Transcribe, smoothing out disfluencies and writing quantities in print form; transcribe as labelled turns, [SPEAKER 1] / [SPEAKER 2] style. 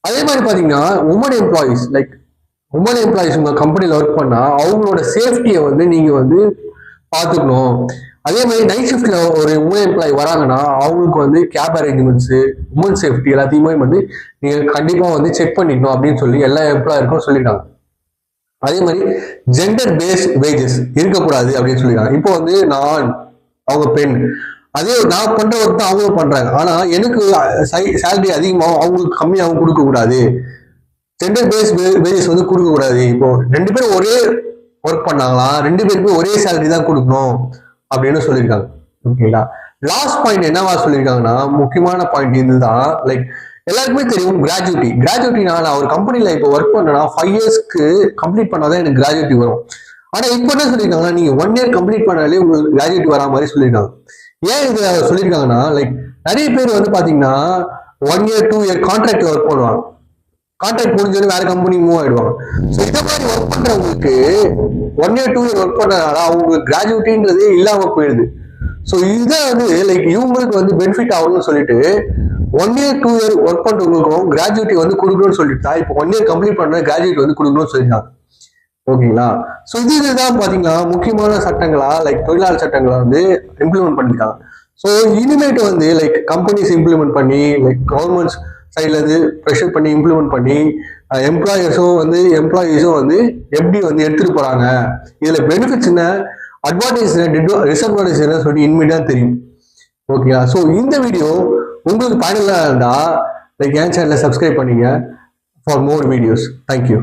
[SPEAKER 1] அதே மாதிரி பாத்தீங்கன்னா உமன் எம்ப்ளாயிஸ் உங்க கம்பெனில ஒர்க் பண்ணா அவங்களோட சேஃப்டியை வந்து நீங்க வந்து பாத்துக்கணும். அதே மாதிரி நைட் ஷிஃப்ட்ல ஒரு உமன் எம்ப்ளாயி வராங்கன்னா அவங்களுக்கு வந்து கேப் அரேஞ்ச்மெண்ட்ஸ், உமன் சேஃப்டி எல்லாத்தையுமே வந்து நீங்க கண்டிப்பா வந்து செக் பண்ணிக்கணும் அப்படின்னு சொல்லி எல்லா எம்ப்ளாயருக்கும் சொல்லிட்டாங்க. அதே மாதிரி ஜெண்டர் பேஸ்ட் வேஜஸ் இருக்கக்கூடாது அப்படின்னு சொல்லிடுறாங்க. இப்போ வந்து அவங்க பெண், அதே நான் பண்ற ஒர்க் தான் அவங்களும் பண்றாங்க. ஆனா எனக்கு சேலரி அதிகமாகவும் அவங்களுக்கு கம்மியாகவும் கொடுக்க கூடாது. ஜெண்டர் பேஸ்ட் வேஜஸ் வந்து கொடுக்க கூடாது. இப்போ 2 பேரும் ஒரே ஒர்க் பண்ணாங்களா, 2 பேருக்குமே ஒரே சேலரி தான் கொடுக்கணும் அப்படின்னு சொல்லியிருக்காங்க. ஓகேங்களா. லாஸ்ட் பாயிண்ட் என்னவா சொல்லியிருக்காங்கன்னா, முக்கியமான பாயிண்ட் இதுதான். எல்லாருக்குமே தெரியும் கிராஜுவிட்டி நான் ஒரு கம்பெனில இப்போ ஒர்க் பண்ணனா 5 இயர்ஸ்க்கு கம்ப்ளீட் பண்ணாதான் எனக்கு கிராஜுவிட்டி வரும். ஆனா இப்போ என்ன சொல்லியிருக்காங்கன்னா, நீங்க 1 இயர் கம்ப்ளீட் பண்ணாலே உங்களுக்கு கிராஜுவிட்டி வரா மாதிரி சொல்லியிருக்காங்க. ஏன் இது சொல்லியிருக்காங்கன்னா, நிறைய பேர் வந்து பாத்தீங்கன்னா 1 இயர் 2 இயர் கான்ட்ராக்ட்ல ஒர்க் பண்ணுவாங்க. கான்ட்ராக்ட் முடிஞ்சோன்னு வேற கம்பெனி மூவ் ஆயிடுவாங்க. ஸோ இதை மாதிரி ஒர்க் பண்றவங்களுக்கு 1 இயர் 2 இயர் ஒர்க் பண்ணனால அவங்களுக்கு கிராஜுவிட்டின்றதே இல்லாம போயிடுது. ஸோ இதை வந்து இவங்களுக்கு வந்து பெனிஃபிட் ஆகணும்னு சொல்லிட்டு 1 இயர் 2 இயர் ஒர்க் பண்றவங்களுக்கும் கிராஜுவிட்டி வந்து கொடுக்கணும்னு சொல்லிட்டு இப்போ 1 இயர் கம்ப்ளீட் பண்ண கிராஜுவிட்டி வந்து கொடுக்கணும்னு சொல்லிட்டாங்க. ஓகேங்களா. ஸோ இதுதான் பாத்தீங்கன்னா முக்கியமான சட்டங்களா தொழிலாளர் சட்டங்களை வந்து இம்ப்ளிமெண்ட் பண்ணிருக்காங்க. ஸோ இனிமேட்டு வந்து கம்பெனிஸ் இம்ப்ளிமெண்ட் பண்ணி கவர்மெண்ட்ஸ் சைட்ல இருந்து ப்ரெஷர் பண்ணி இம்ப்ளிமெண்ட் பண்ணி எம்ப்ளாயீஸும் வந்து எப்படி வந்து எடுத்துட்டு போறாங்க, இதுல பெனிஃபிட்ஸ் என்ன, அட்வான்டேஜ் டிஸ்அட்வான்டேஜ் என்ன சொல்லி இனிமேட் தான் தெரியும். ஓகேயா. ஸோ இந்த வீடியோ உங்களுக்கு பயனுள்ளதா இருந்தா என் சேனலை சப்ஸ்கிரைப் பண்ணீங்க ஃபார் மோர் வீடியோஸ். தேங்க்யூ.